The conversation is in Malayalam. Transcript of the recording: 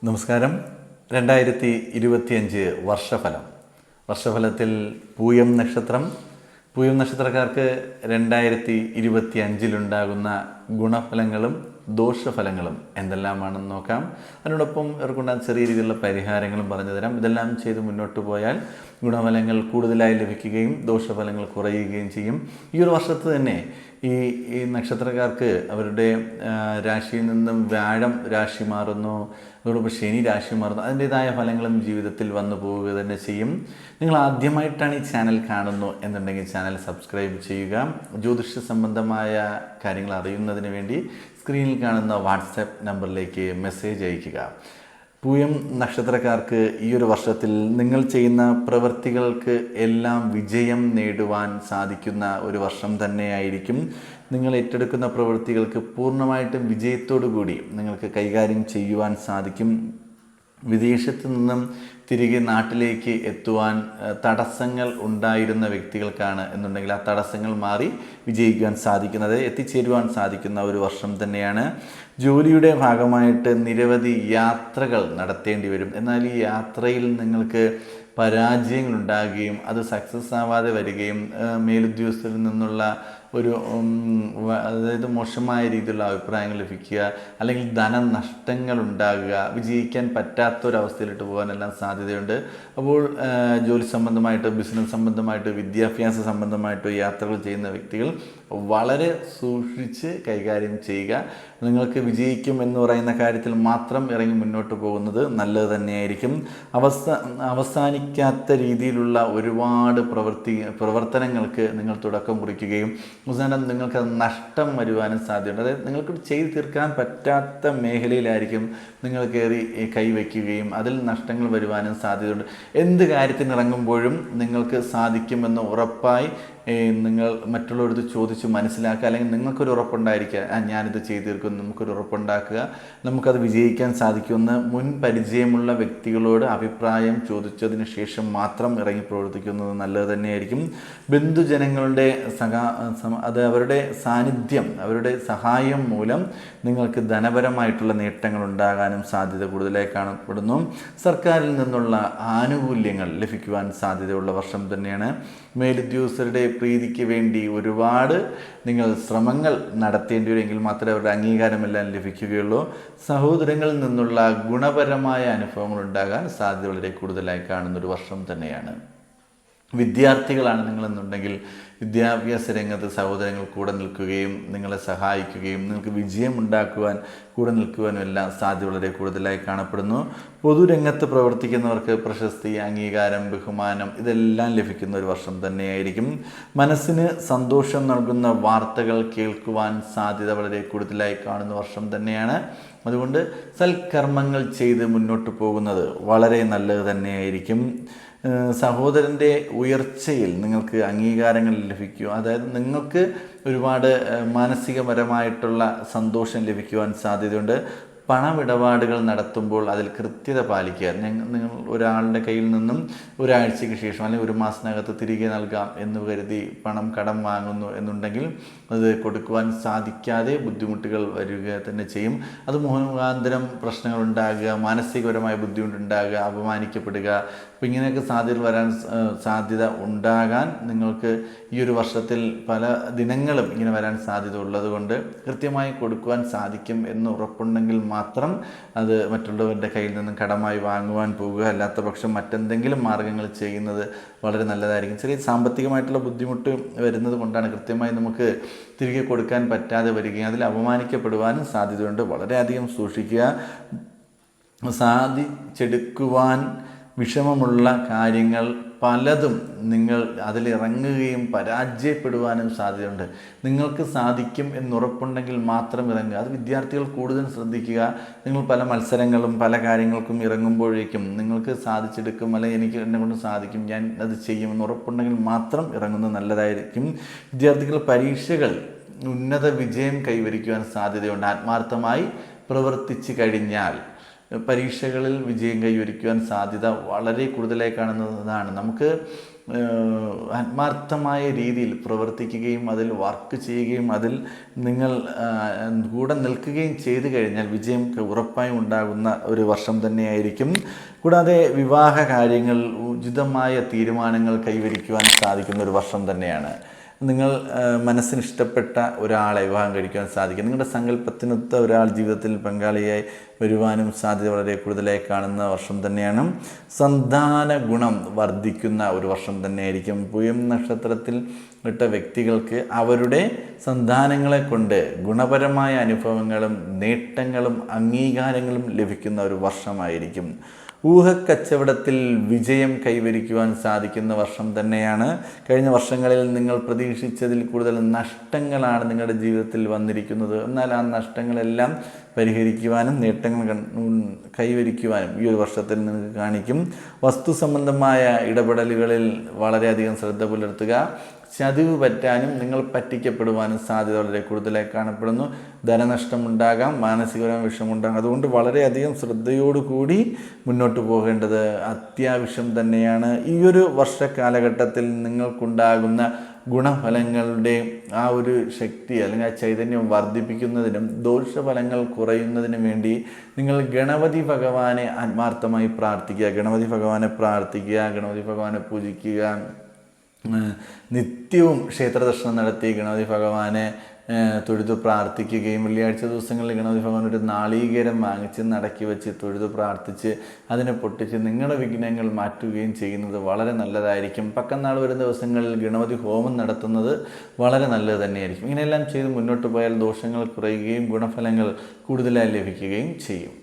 നമസ്കാരം. 2025 വർഷഫലത്തിൽ പൂയം നക്ഷത്രക്കാർക്ക് 2025 ഗുണഫലങ്ങളും ദോഷഫലങ്ങളും എന്തെല്ലാമാണെന്ന് നോക്കാം. അതിനോടൊപ്പം ഇവർക്കുണ്ടാകുന്ന ചെറിയ രീതിയിലുള്ള പരിഹാരങ്ങളും പറഞ്ഞു തരാം. ഇതെല്ലാം ചെയ്ത് മുന്നോട്ട് പോയാൽ ഗുണഫലങ്ങൾ കൂടുതലായി ലഭിക്കുകയും ദോഷഫലങ്ങൾ കുറയുകയും ചെയ്യും. ഈ ഒരു വർഷത്ത് തന്നെ ഈ നക്ഷത്രക്കാർക്ക് അവരുടെ രാശിയിൽ നിന്നും വ്യാഴം രാശി മാറുന്നു, അതോടൊപ്പം ശനി രാശി മാറുന്നു. അതിൻ്റേതായ ഫലങ്ങളും ജീവിതത്തിൽ വന്നു പോവുക തന്നെ ചെയ്യും. നിങ്ങൾ ആദ്യമായിട്ടാണ് ഈ ചാനൽ കാണുന്നു എന്നുണ്ടെങ്കിൽ ചാനൽ സബ്സ്ക്രൈബ് ചെയ്യുക. ജ്യോതിഷ സംബന്ധമായ കാര്യങ്ങൾ അറിയുന്നതിന് വേണ്ടി സ്ക്രീനിൽ കാണുന്ന വാട്സാപ്പ് നമ്പറിലേക്ക് മെസ്സേജ് അയയ്ക്കുക. പൂയം നക്ഷത്രക്കാർക്ക് ഈ ഒരു വർഷത്തിൽ നിങ്ങൾ ചെയ്യുന്ന പ്രവൃത്തികൾക്ക് എല്ലാം വിജയം നേടുവാൻ സാധിക്കുന്ന ഒരു വർഷം തന്നെയായിരിക്കും. നിങ്ങൾ ഏറ്റെടുക്കുന്ന പ്രവൃത്തികൾക്ക് പൂർണ്ണമായിട്ടും വിജയത്തോടു കൂടി നിങ്ങൾക്ക് കൈകാര്യം ചെയ്യുവാൻ സാധിക്കും. വിദേശത്ത് നിന്നും തിരികെ നാട്ടിലേക്ക് എത്തുവാൻ തടസ്സങ്ങൾ ഉണ്ടായിരുന്ന വ്യക്തികൾക്കാണ് എന്നുണ്ടെങ്കിൽ ആ തടസ്സങ്ങൾ മാറി വിജയിക്കുവാൻ സാധിക്കുന്നത്, എത്തിച്ചേരുവാൻ സാധിക്കുന്ന ഒരു വർഷം തന്നെയാണ്. ജോലിയുടെ ഭാഗമായിട്ട് നിരവധി യാത്രകൾ നടത്തേണ്ടി വരും. എന്നാൽ ഈ യാത്രയിൽ നിങ്ങൾക്ക് പരാജയങ്ങൾ ഉണ്ടാകുകയും അത് സക്സസ് ആവാതെ വരികയും മേലുദ്യോഗസ്ഥരിൽ നിന്നുള്ള ഒരു അതായത് മോശമായ രീതിയിലുള്ള അഭിപ്രായങ്ങൾ ലഭിക്കുക, അല്ലെങ്കിൽ ധനനഷ്ടങ്ങൾ ഉണ്ടാകുക, വിജയിക്കാൻ പറ്റാത്തൊരവസ്ഥയിലിട്ട് പോകാനെല്ലാം സാധ്യതയുണ്ട്. അപ്പോൾ ജോലി സംബന്ധമായിട്ട്, ബിസിനസ് സംബന്ധമായിട്ട്, വിദ്യാഭ്യാസ സംബന്ധമായിട്ട് യാത്രകൾ ചെയ്യുന്ന വ്യക്തികൾ വളരെ സൂക്ഷിച്ച് കൈകാര്യം ചെയ്യുക. നിങ്ങൾക്ക് വിജയിക്കും എന്ന് പറയുന്ന കാര്യത്തിൽ മാത്രം ഇറങ്ങി മുന്നോട്ട് പോകുന്നത് നല്ലത് തന്നെയായിരിക്കും. അവസാനിക്കാത്ത രീതിയിലുള്ള ഒരുപാട് പ്രവർത്തനങ്ങൾക്ക് നിങ്ങൾ തുടക്കം കുറിക്കുകയും അവസാനം നിങ്ങൾക്ക് നഷ്ടം വരുവാനും സാധ്യതയുണ്ട്. അതായത് നിങ്ങൾക്ക് ചെയ്തു തീർക്കാൻ പറ്റാത്ത മേഖലയിലായിരിക്കും നിങ്ങൾ കയറി കൈവയ്ക്കുകയും അതിൽ നഷ്ടങ്ങൾ വരുവാനും സാധ്യതയുണ്ട്. എന്ത് കാര്യത്തിനിറങ്ങുമ്പോഴും നിങ്ങൾക്ക് സാധിക്കുമെന്ന് ഉറപ്പായി നിങ്ങൾ മറ്റുള്ളവരടുത്ത് ചോദിച്ച് മനസ്സിലാക്കുക, അല്ലെങ്കിൽ നിങ്ങൾക്കൊരു ഉറപ്പുണ്ടായിരിക്കുക, ഞാനിത് ചെയ്തു തീർക്കും, നമുക്കൊരു ഉറപ്പുണ്ടാക്കുക, നമുക്കത് വിജയിക്കാൻ സാധിക്കുമെന്ന് മുൻ പരിചയമുള്ള വ്യക്തികളോട് അഭിപ്രായം ചോദിച്ചതിന് ശേഷം മാത്രം ഇറങ്ങി പ്രവർത്തിക്കുന്നത് നല്ലത് തന്നെയായിരിക്കും. ബന്ധുജനങ്ങളുടെ അവരുടെ സാന്നിധ്യം, അവരുടെ സഹായം മൂലം നിങ്ങൾക്ക് ധനപരമായിട്ടുള്ള നേട്ടങ്ങൾ ഉണ്ടാകാനും സാധ്യത കൂടുതലായി കാണപ്പെടുന്നു. സർക്കാരിൽ നിന്നുള്ള ആനുകൂല്യങ്ങൾ ലഭിക്കുവാൻ സാധ്യതയുള്ള വർഷം തന്നെയാണ്. മേലുദ്യോഗസ്ഥരുടെ പ്രീതിക്ക് വേണ്ടി ഒരുപാട് നിങ്ങൾ ശ്രമങ്ങൾ നടത്തേണ്ടി വരുമെങ്കിൽ മാത്രമേ അവരുടെ അംഗീകാരമെല്ലാം ലഭിക്കുകയുള്ളൂ. സഹോദരങ്ങളിൽ നിന്നുള്ള ഗുണപരമായ അനുഭവങ്ങൾ ഉണ്ടാകാൻ സാധ്യത വളരെ കൂടുതലായി കാണുന്നൊരു വർഷം തന്നെയാണ്. വിദ്യാർത്ഥികളാണ് നിങ്ങളെന്നുണ്ടെങ്കിൽ വിദ്യാഭ്യാസ രംഗത്ത് സഹോദരങ്ങൾ കൂടെ നിൽക്കുകയും നിങ്ങളെ സഹായിക്കുകയും നിങ്ങൾക്ക് വിജയം ഉണ്ടാക്കുവാൻ കൂടെ നിൽക്കുവാനും എല്ലാം സാധ്യത വളരെ കൂടുതലായി കാണപ്പെടുന്നു. പൊതുരംഗത്ത് പ്രവർത്തിക്കുന്നവർക്ക് പ്രശസ്തി, അംഗീകാരം, ബഹുമാനം ഇതെല്ലാം ലഭിക്കുന്ന ഒരു വർഷം തന്നെയായിരിക്കും. മനസ്സിന് സന്തോഷം നൽകുന്ന വാർത്തകൾ കേൾക്കുവാൻ സാധ്യത വളരെ കൂടുതലായി കാണുന്ന വർഷം തന്നെയാണ്. അതുകൊണ്ട് സൽക്കർമ്മങ്ങൾ ചെയ്ത് മുന്നോട്ട് പോകുന്നത് വളരെ നല്ലത് തന്നെയായിരിക്കും. സഹോദരൻ്റെ ഉയർച്ചയിൽ നിങ്ങൾക്ക് അംഗീകാരങ്ങൾ ലഭിക്കുക, അതായത് നിങ്ങൾക്ക് ഒരുപാട് മാനസികപരമായിട്ടുള്ള സന്തോഷം ലഭിക്കുവാൻ സാധ്യതയുണ്ട്. പണമിടപാടുകൾ നടത്തുമ്പോൾ അതിൽ കൃത്യത പാലിക്കുക. നിങ്ങൾ ഒരാളുടെ കയ്യിൽ നിന്നും ഒരാഴ്ചയ്ക്ക് ശേഷം അല്ലെങ്കിൽ ഒരു മാസത്തിനകത്ത് തിരികെ നൽകാം എന്ന് കരുതി പണം കടം വാങ്ങുന്നു എന്നുണ്ടെങ്കിൽ അത് കൊടുക്കുവാൻ സാധിക്കാതെ ബുദ്ധിമുട്ടുകൾ വരിക തന്നെ ചെയ്യും. അത് മുഖാന്തരം പ്രശ്നങ്ങൾ ഉണ്ടാകുക, മാനസികപരമായ ബുദ്ധിമുട്ടുണ്ടാകുക, അപമാനിക്കപ്പെടുക, അപ്പോൾ ഇങ്ങനെയൊക്കെ സാധ്യത ഉണ്ടാകാൻ നിങ്ങൾക്ക് ഈ ഒരു വർഷത്തിൽ പല ദിനങ്ങളും ഇങ്ങനെ വരാൻ സാധ്യത ഉള്ളതുകൊണ്ട് കൃത്യമായി കൊടുക്കുവാൻ സാധിക്കും എന്ന് ഉറപ്പുണ്ടെങ്കിൽ മാത്രം അത് മറ്റുള്ളവരുടെ കയ്യിൽ നിന്നും കടമായി വാങ്ങുവാൻ പോകുക. അല്ലാത്ത പക്ഷം മറ്റെന്തെങ്കിലും മാർഗ്ഗങ്ങൾ ചെയ്യുന്നത് വളരെ നല്ലതായിരിക്കും. ചെറിയ സാമ്പത്തികമായിട്ടുള്ള ബുദ്ധിമുട്ട് വരുന്നത് കൊണ്ടാണ് കൃത്യമായി നമുക്ക് തിരികെ കൊടുക്കാൻ പറ്റാതെ വരികയും അതിൽ അപമാനിക്കപ്പെടുവാനും സാധ്യതയുണ്ട്. വളരെയധികം സൂക്ഷിക്കുക. സാധിച്ചെടുക്കുവാൻ വിഷമമുള്ള കാര്യങ്ങൾ പലതും നിങ്ങൾ അതിലിറങ്ങുകയും പരാജയപ്പെടുവാനും സാധ്യതയുണ്ട്. നിങ്ങൾക്ക് സാധിക്കും എന്നുറപ്പുണ്ടെങ്കിൽ മാത്രം ഇറങ്ങുക. അത് വിദ്യാർത്ഥികൾ കൂടുതൽ ശ്രദ്ധിക്കുക. നിങ്ങൾ പല മത്സരങ്ങളും പല കാര്യങ്ങൾക്കും ഇറങ്ങുമ്പോഴേക്കും നിങ്ങൾക്ക് സാധിച്ചെടുക്കും, അല്ലെങ്കിൽ എനിക്ക് എന്നെക്കൊണ്ട് സാധിക്കും, ഞാൻ അത് ചെയ്യുമെന്ന് ഉറപ്പുണ്ടെങ്കിൽ മാത്രം ഇറങ്ങുന്നത് നല്ലതായിരിക്കും. വിദ്യാർത്ഥികൾ പരീക്ഷകൾ ഉന്നത വിജയം കൈവരിക്കുവാൻ സാധ്യതയുണ്ട്. ആത്മാർത്ഥമായി പ്രവർത്തിച്ചു കഴിഞ്ഞാൽ പരീക്ഷകളിൽ വിജയം കൈവരിക്കുവാൻ സാധ്യത വളരെ കൂടുതലായി കാണുന്നതാണ്. നമുക്ക് ആത്മാർത്ഥമായ രീതിയിൽ പ്രവർത്തിക്കുകയും അതിൽ വർക്ക് ചെയ്യുകയും അതിൽ നിങ്ങൾ കൂടെ നിൽക്കുകയും ചെയ്തു കഴിഞ്ഞാൽ വിജയം ഉറപ്പായും ഉണ്ടാകുന്ന ഒരു വർഷം തന്നെയായിരിക്കും. കൂടാതെ വിവാഹ കാര്യങ്ങൾ ഉചിതമായ തീരുമാനങ്ങൾ കൈവരിക്കുവാൻ സാധിക്കുന്ന ഒരു വർഷം തന്നെയാണ്. നിങ്ങൾ മനസ്സിനിഷ്ടപ്പെട്ട ഒരാളെ വിവാഹം കഴിക്കുവാൻ സാധിക്കും. നിങ്ങളുടെ സങ്കല്പത്തിനൊത്ത ഒരാൾ ജീവിതത്തിൽ പങ്കാളിയായി വരുവാനും സാധ്യത വളരെ കൂടുതലായി കാണുന്ന വർഷം തന്നെയാണ്. സന്താന ഗുണം വർദ്ധിക്കുന്ന ഒരു വർഷം തന്നെയായിരിക്കും. പൂയം നക്ഷത്രത്തിൽ ഇട്ട വ്യക്തികൾക്ക് അവരുടെ സന്താനങ്ങളെ കൊണ്ട് ഗുണപരമായ അനുഭവങ്ങളും നേട്ടങ്ങളും അംഗീകാരങ്ങളും ലഭിക്കുന്ന ഒരു വർഷമായിരിക്കും. ഊഹക്കച്ചവടത്തിൽ വിജയം കൈവരിക്കുവാൻ സാധിക്കുന്ന വർഷം തന്നെയാണ്. കഴിഞ്ഞ വർഷങ്ങളിൽ നിങ്ങൾ പ്രതീക്ഷിച്ചതിൽ കൂടുതൽ നഷ്ടങ്ങളാണ് നിങ്ങളുടെ ജീവിതത്തിൽ വന്നിരിക്കുന്നത്. എന്നാൽ ആ നഷ്ടങ്ങളെല്ലാം പരിഹരിക്കുവാനും നേട്ടങ്ങൾ കൈവരിക്കുവാനും ഈ ഒരു വർഷത്തിൽ നിങ്ങൾക്ക് കാണിക്കും. വസ്തു സംബന്ധമായ ഇടപെടലുകളിൽ വളരെയധികം ശ്രദ്ധ പുലർത്തുക. ചതിവ് പറ്റാനും നിങ്ങൾ പറ്റിക്കപ്പെടുവാനും സാധ്യത വളരെ കൂടുതലായി കാണപ്പെടുന്നു. ധനനഷ്ടമുണ്ടാകാം, മാനസികപരമായ വിഷമുണ്ടാകാം. അതുകൊണ്ട് വളരെയധികം ശ്രദ്ധയോടുകൂടി മുന്നോട്ട് പോകേണ്ടത് അത്യാവശ്യം തന്നെയാണ്. ഈ ഒരു വർഷക്കാലഘട്ടത്തിൽ നിങ്ങൾക്കുണ്ടാകുന്ന ഗുണഫലങ്ങളുടെ ആ ഒരു ശക്തി അല്ലെങ്കിൽ ആ ചൈതന്യം വർദ്ധിപ്പിക്കുന്നതിനും ദോഷഫലങ്ങൾ കുറയുന്നതിനും വേണ്ടി നിങ്ങൾ ഗണപതി ഭഗവാനെ ആത്മാർത്ഥമായി പ്രാർത്ഥിക്കുക. ഗണപതി ഭഗവാനെ പൂജിക്കുക. നിത്യവും ക്ഷേത്രദർശനം നടത്തി ഗണപതി ഭഗവാനെ തൊഴുതു പ്രാർത്ഥിക്കുകയും വെള്ളിയാഴ്ച ദിവസങ്ങളിൽ ഗണപതി ഭഗവാൻ ഒരു നാളീകരം വാങ്ങിച്ച് നടക്കി വെച്ച് തൊഴുതു പ്രാർത്ഥിച്ച് അതിനെ പൊട്ടിച്ച് നിങ്ങളുടെ വിഘ്നങ്ങൾ മാറ്റുകയും ചെയ്യുന്നത് വളരെ നല്ലതായിരിക്കും. പക്കനാൾ വരുന്ന ദിവസങ്ങളിൽ ഗണപതി ഹോമം നടത്തുന്നത് വളരെ നല്ലത് തന്നെയായിരിക്കും. ഇങ്ങനെയെല്ലാം ചെയ്ത് മുന്നോട്ട് പോയാൽ ദോഷങ്ങൾ കുറയുകയും ഗുണഫലങ്ങൾ കൂടുതലായി ലഭിക്കുകയും ചെയ്യും.